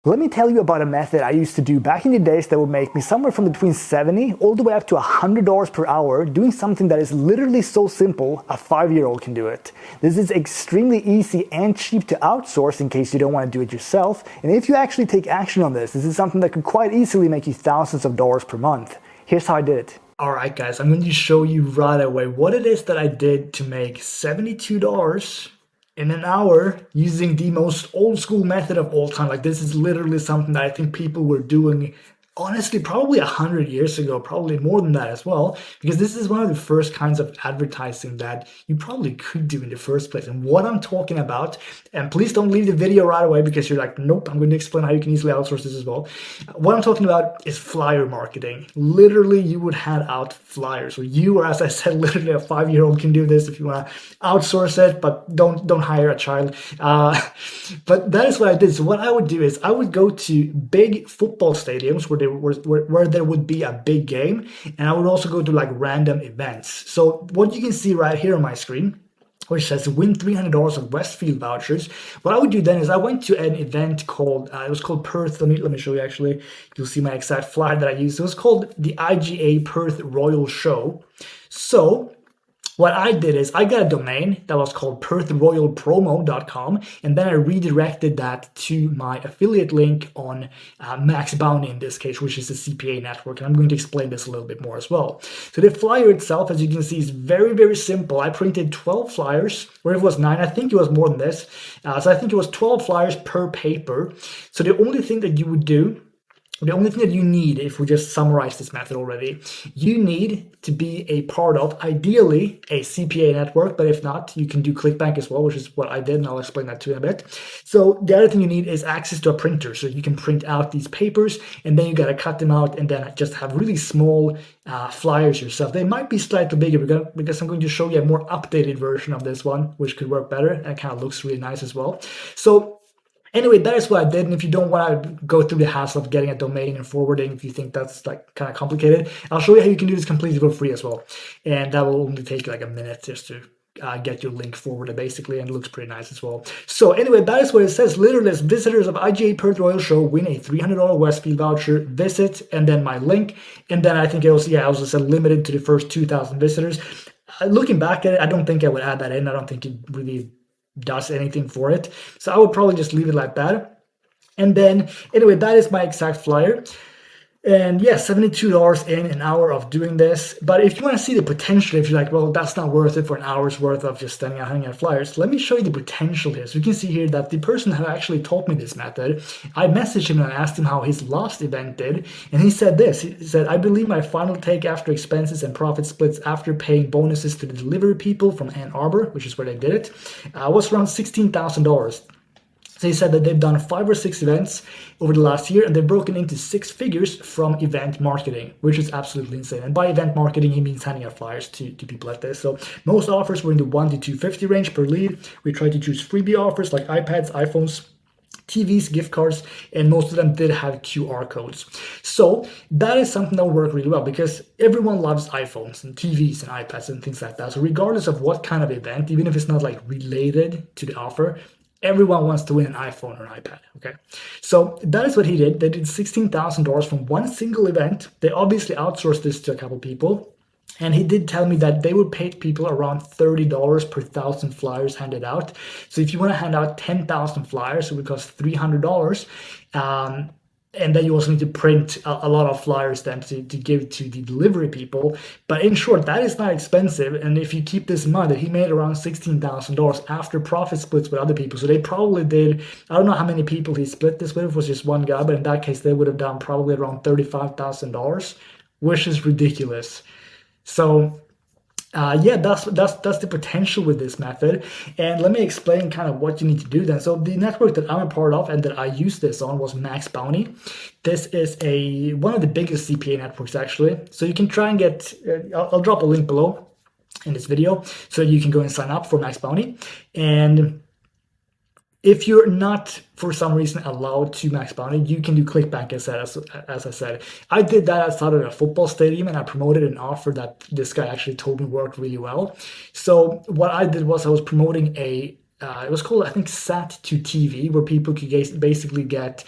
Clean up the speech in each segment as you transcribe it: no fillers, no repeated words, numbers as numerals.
Let me tell you about a method I used to do back in the days that would make me somewhere from between 70 all the way up to $100 per hour doing something that is literally so simple a 5-year-old can do it. This is extremely easy and cheap to outsource in case you don't want to do it yourself. And if you actually take action on this is something that could quite easily make you thousands of dollars per month. Here's how I did it. Alright guys, I'm going to show you right away what it is that I did to make $72 in an hour using the most old school method of all time. Like, this is literally something that I think people were doing honestly probably 100 years ago, probably more than that as well, because this is one of the first kinds of advertising that you probably could do in the first place. And what I'm talking about, and please don't leave the video right away because you're like, nope, I'm going to explain how you can easily outsource this as well. What I'm talking about is flyer marketing. Literally, you would hand out flyers, or you, or as I said, literally a 5-year-old can do this if you want to outsource it, but don't hire a child. But that is what I did. So what I would do is I would go to big football stadiums where there would be a big game, and I would also go to like random events. So what you can see right here on my screen, which says win $300 of Westfield vouchers. What I would do then is I went to an event called, it was called Perth. Let me show you actually. You'll see my exact flyer that I used. It was called the IGA Perth Royal Show. So what I did is I got a domain that was called perthroyalpromo.com, and then I redirected that to my affiliate link on Max Bounty in this case, which is a CPA network. And I'm going to explain this a little bit more as well. So the flyer itself, as you can see, is very, very simple. I printed 12 flyers, or it was 9. I think it was more than this. So I think it was 12 flyers per paper. So the only thing that you would do, the only thing that you need, if we just summarize this method already, you need to be a part of, ideally, a CPA network, but if not, you can do ClickBank as well, which is what I did, and I'll explain that too in a bit. So the other thing you need is access to a printer, so you can print out these papers, and then you got to cut them out and then just have really small flyers yourself. They might be slightly bigger because I'm going to show you a more updated version of this one, which could work better, and it kind of looks really nice as well. So anyway, that is what I did, and if you don't want to go through the hassle of getting a domain and forwarding, if you think that's like kind of complicated, I'll show you how you can do this completely for free as well. And that will only take like a minute just to get your link forwarded basically, and it looks pretty nice as well. So anyway, that is what it says. Literally, as visitors of IGA Perth Royal Show win a $300 Westfield voucher, visit, and then my link. And then I think it was, I also said limited to the first 2,000 visitors. Looking back at it, I don't think I would add that in. I don't think it really does anything for it, so I would probably just leave it like that. And then anyway, that is my exact flyer, and yeah, $72 in an hour of doing this. But if you want to see the potential, if you're like, well, that's not worth it for an hour's worth of just standing out hanging out flyers, let me show you the potential here. So you can see here that the person who actually taught me this method, I messaged him and I asked him how his last event did, and he said this. He said, I believe my final take after expenses and profit splits after paying bonuses to the delivery people from Ann Arbor, which is where they did it, was around $16,000. So he said that they've done 5 or 6 events over the last year, and they've broken into 6 figures from event marketing, which is absolutely insane. And by event marketing, he means handing out flyers to people like this. So most offers were in the $1 to $250 range per lead. We tried to choose freebie offers like iPads, iPhones, TVs, gift cards, and most of them did have QR codes. So that is something that will work really well because everyone loves iPhones and TVs and iPads and things like that. So regardless of what kind of event, even if it's not like related to the offer, everyone wants to win an iPhone or an iPad, okay? So that is what he did. They did $16,000 from one single event. They obviously outsourced this to a couple people. And he did tell me that they would pay people around $30 per 1,000 flyers handed out. So if you want to hand out 10,000 flyers, it would cost $300. And then you also need to print a lot of flyers then to give to the delivery people. But in short, that is not expensive. And if you keep this in mind, that he made around $16,000 after profit splits with other people. So they probably did, I don't know how many people he split this with. It was just one guy, but in that case, they would have done probably around $35,000, which is ridiculous. So yeah, that's the potential with this method. And let me explain kind of what you need to do then. So the network that I'm a part of and that I used this on was Max Bounty. This is one of the biggest CPA networks actually. So you can try and get, I'll drop a link below in this video so you can go and sign up for Max Bounty. And if you're not, for some reason, allowed to Max Bounty, you can do ClickBank as I said. I did that outside of a football stadium, and I promoted an offer that this guy actually told me worked really well. So what I did was I was promoting a it was called, I think, Sat to TV, where people could basically get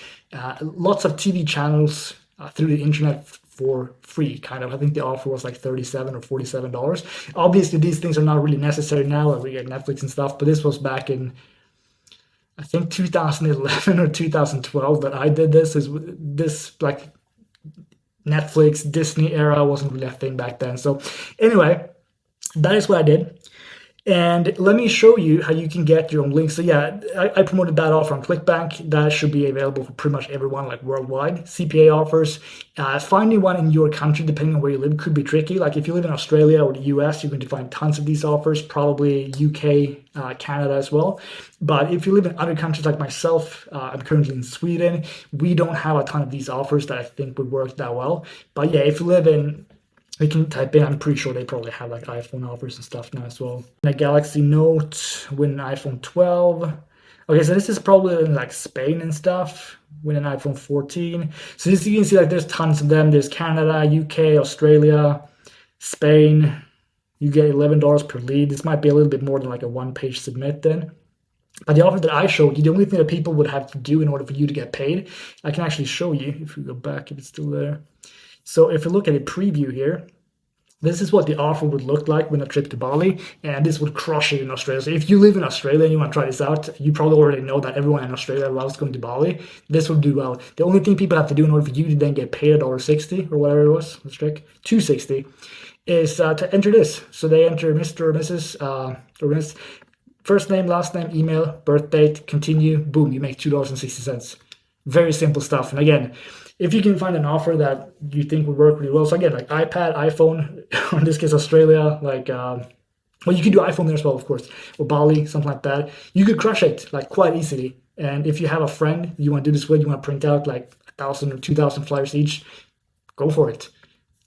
lots of TV channels through the internet for free, kind of. I think the offer was like $37 or $47. Obviously, these things are not really necessary now, like we get Netflix and stuff, but this was back in, I think, 2011 or 2012 that I did this. Is this like Netflix, Disney era wasn't really a thing back then. So anyway, that is what I did. And let me show you how you can get your own links. So yeah, I promoted that offer on ClickBank. That should be available for pretty much everyone, like worldwide. CPA offers. Finding one in your country, depending on where you live, could be tricky. Like if you live in Australia or the US, you're going to find tons of these offers, probably UK, Canada as well. But if you live in other countries like myself, I'm currently in Sweden, we don't have a ton of these offers that I think would work that well. But yeah, if you live in, we can type in, I'm pretty sure they probably have like iPhone offers and stuff now as well. A Galaxy Note, win an iPhone 12. Okay, so this is probably in like Spain and stuff, win an iPhone 14. So this, you can see like there's tons of them. There's Canada, UK, Australia, Spain. You get $11 per lead. This might be a little bit more than like a one-page submit then. But the offer that I showed you, the only thing that people would have to do in order for you to get paid, I can actually show you if we go back, if it's still there. So if you look at a preview here, this is what the offer would look like when a trip to Bali, and this would crush it in Australia. So if you live in Australia and you want to try this out, you probably already know that everyone in Australia loves going to Bali. This will do well. The only thing people have to do in order for you to then get paid $1.60 or whatever it was, let's check, $2.60, is to enter this. So they enter Mr. or Mrs. Or Miss, first name, last name, email, birth date, continue, boom, you make $2.60. Very simple stuff. And again, if you can find an offer that you think would work really well, so again, like iPad, iPhone, or in this case, Australia, like, well, you can do iPhone there as well, of course, or Bali, something like that. You could crush it like quite easily. And if you have a friend you want to do this with, you want to print out like 1,000 or 2,000 flyers each, go for it.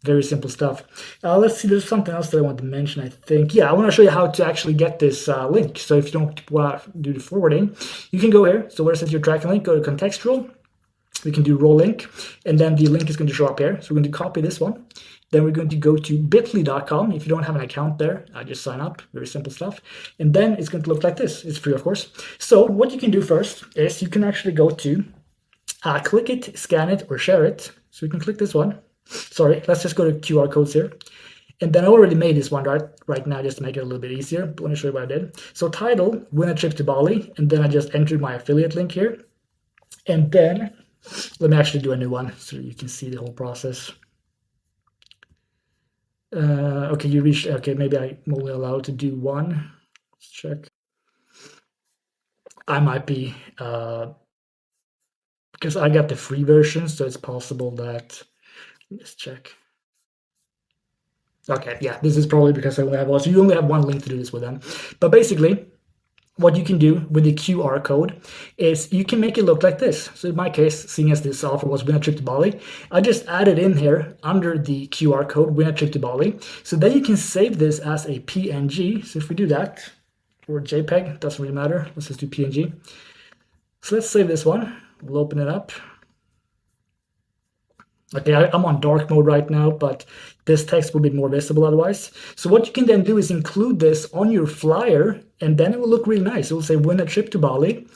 Very simple stuff. Let's see, there's something else that I want to mention, I think. Yeah, I want to show you how to actually get this link. So if you don't want to do the forwarding, you can go here. So where it says your tracking link, go to contextual. We can do roll link, and then the link is going to show up here. So we're going to copy this one. Then we're going to go to bit.ly.com. If you don't have an account there, just sign up. Very simple stuff. And then it's going to look like this. It's free, of course. So what you can do first is you can actually go to click it, scan it, or share it. So you can click this one. Sorry, let's just go to QR codes here. And then I already made this one right now just to make it a little bit easier. But let me show you what I did. So title, win a trip to Bali. And then I just entered my affiliate link here. And then let me actually do a new one so you can see the whole process. Okay, you reached, okay, maybe I'm only allowed to do one. Let's check. I might be, because I got the free version, so it's possible that, let's check. Okay, yeah, this is probably because I only have one. So you only have one link to do this with them. But basically, what you can do with the QR code is you can make it look like this. So in my case, seeing as this offer was win a trip to Bali, I just added in here under the QR code, win a trip to Bali. So then you can save this as a PNG. So if we do that, or JPEG, doesn't really matter. Let's just do PNG. So let's save this one. We'll open it up. Okay, I'm on dark mode right now, but this text will be more visible otherwise. So what you can then do is include this on your flyer, and then it will look really nice. It will say win a trip to Bali,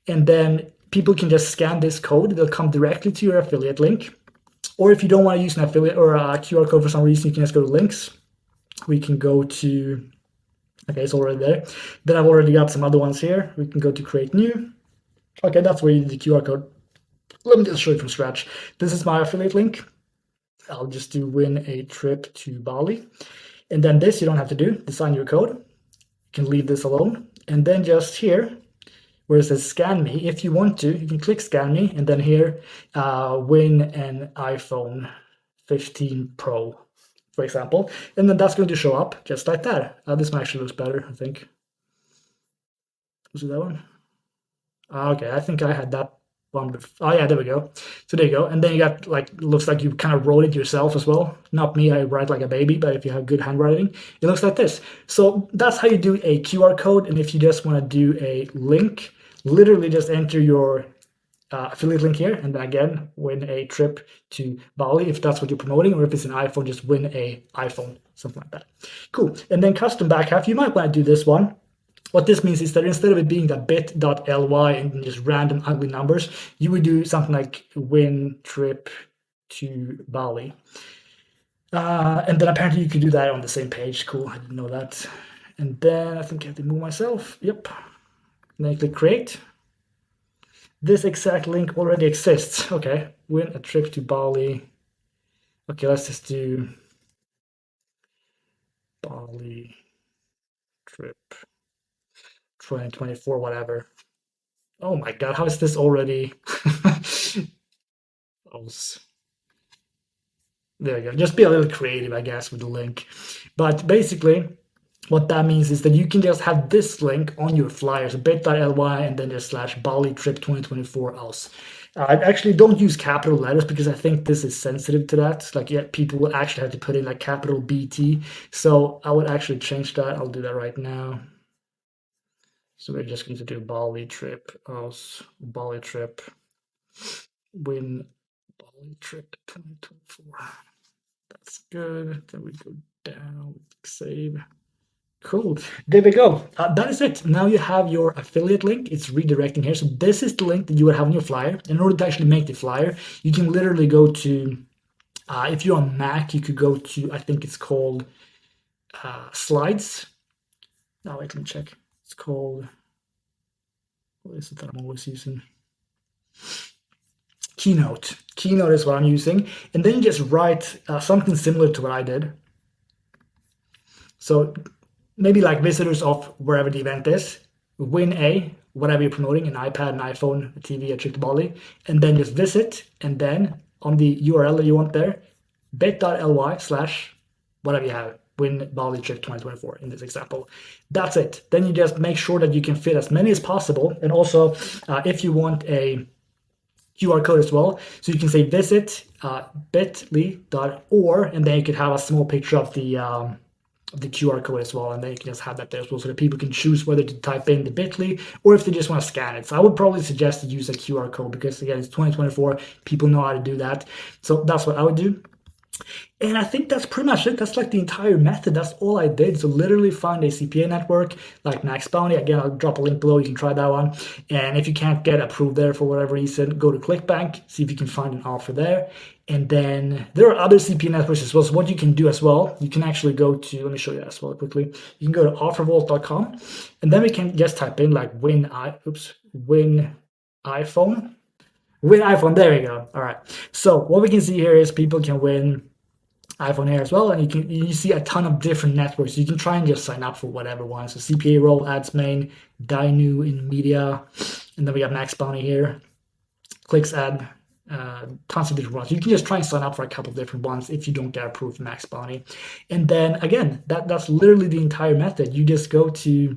and then people can just scan this code. They'll come directly to your affiliate link. Or if you don't want to use an affiliate or a QR code for some reason, you can just go to links. We can go to, okay, it's already there. Then I've already got some other ones here. We can go to create new. Okay, that's where you need the QR code. Let me just show you from scratch. This is my affiliate link. I'll just do win a trip to Bali. And then this you don't have to do, design your code. You can leave this alone. And then just here, where it says scan me, if you want to, you can click scan me, and then here, win an iPhone 15 Pro, for example. And then that's going to show up just like that. This one actually looks better, I think. Was it that one? Okay, I think I had that. Oh yeah, there we go. So there you go. And then you got like, looks like you kind of wrote it yourself as well. Not me, I write like a baby, but if you have good handwriting, it looks like this. So that's how you do a QR code. And if you just want to do a link, literally just enter your affiliate link here. And then again, win a trip to Bali if that's what you're promoting, or if it's an iPhone, just win a iPhone, something like that. Cool. And then custom back half, you might want to do this one. What this means is that instead of it being the bit.ly and just random ugly numbers, you would do something like win trip to Bali. And then apparently you could do that on the same page. Cool, I didn't know that. And then I think I have to move myself. Yep. And then I click create. This exact link already exists. Okay, win a trip to Bali. Okay, let's just do Bali trip 2024, whatever. Oh my God, how is this already? There you go. Just be a little creative, I guess, with the link. But basically, what that means is that you can just have this link on your flyer, so bit.ly and then just slash Bali trip 2024 else. I actually don't use capital letters because I think this is sensitive to that. Like, yeah, people will actually have to put in like capital BT. So I would actually change that. I'll do that right now. So we're just going to do Bali trip else, Bali trip, win Bali trip 2024. That's good. Then we go down, save. Cool. There we go. That is it. Now you have your affiliate link. It's redirecting here. So this is the link that you would have on your flyer. In order to actually make the flyer, you can literally go to, if you're on Mac, you could go to, I think it's called Slides. Now wait, let me check. It's called, what is it that I'm always using? Keynote. Keynote is what I'm using. And then you just write something similar to what I did. So maybe like visitors of wherever the event is, win a, whatever you're promoting, an iPad, an iPhone, a TV, a trip to Bali, and then just visit, and then on the URL that you want there, bit.ly slash whatever you have, win Bali trip 2024 in this example. That's it. Then you just make sure that you can fit as many as possible. And also, if you want a QR code as well, so you can say visit bit.ly.or, and then you could have a small picture of the QR code as well, and then you can just have that there as well, so that people can choose whether to type in the bit.ly or if they just want to scan it. So I would probably suggest to use a QR code because again, it's 2024, people know how to do that. So that's what I would do. And I think that's pretty much it. That's like the entire method. That's all I did. So literally find a CPA network like Max Bounty. Again, I'll drop a link below. You can try that one. And if you can't get approved there for whatever reason, go to ClickBank, see if you can find an offer there. And then there are other CPA networks as well. So what you can do as well, you can actually go to, let me show you as well quickly. You can go to offervault.com, and then we can just type in like win iPhone. Win iPhone, there we go. All right. So what we can see here is people can win iPhone here as well, and you see a ton of different networks. You can try and just sign up for whatever one. So CPA role, ads main, Dinu in media, and then we have Max Bounty here, Clicks ad, tons of different ones. You can just try and sign up for a couple of different ones if you don't get approved for Max Bounty. And then again, that's literally the entire method. You just go to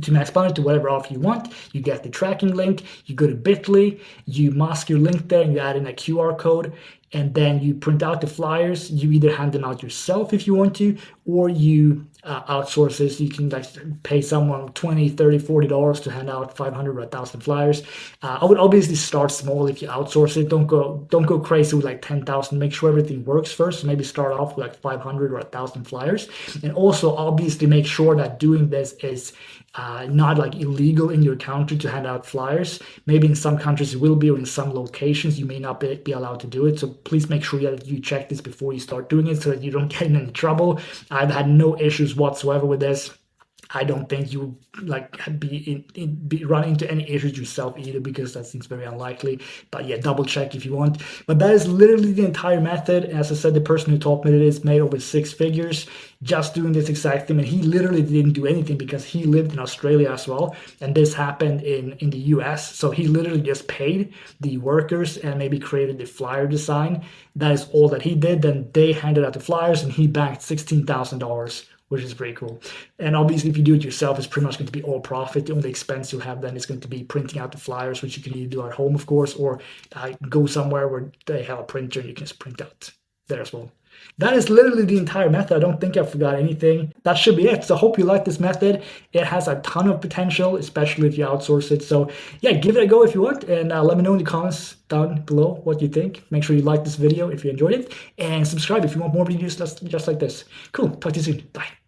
Max Bounty, to whatever offer you want. You get the tracking link, you go to bit.ly, you mask your link there, and you add in a QR code, and then you print out the flyers. You either hand them out yourself if you want to, or you outsource this. You can like pay someone $20, $30, $40 to hand out 500 or 1,000 flyers. I would obviously start small if you outsource it. Don't go crazy with like 10,000. Make sure everything works first. So maybe start off with like 500 or 1,000 flyers. And also obviously make sure that doing this is not like illegal in your country to hand out flyers. Maybe in some countries it will be, or in some locations you may not be allowed to do it. So please make sure that you check this before you start doing it so that you don't get in any trouble. I've had no issues whatsoever with this. I don't think you like run into any issues yourself either, because that seems very unlikely. But yeah, double check if you want. But that is literally the entire method. As I said, the person who taught me this made over 6 figures just doing this exact thing. And he literally didn't do anything because he lived in Australia as well. And this happened in the US. So he literally just paid the workers and maybe created the flyer design. That is all that he did. Then they handed out the flyers and he banked $16,000. Which is pretty cool. And obviously, if you do it yourself, it's pretty much going to be all profit. The only expense you'll have then is going to be printing out the flyers, which you can either do at home, of course, or go somewhere where they have a printer and you can just print out there as well. That is literally the entire method. I don't think I forgot anything. That should be it. So I hope you like this method. It has a ton of potential, especially if you outsource it. So yeah, give it a go if you want, and let me know in the comments down below what you think. Make sure you like this video if you enjoyed it, and subscribe if you want more videos just like this. Cool. Talk to you soon. Bye.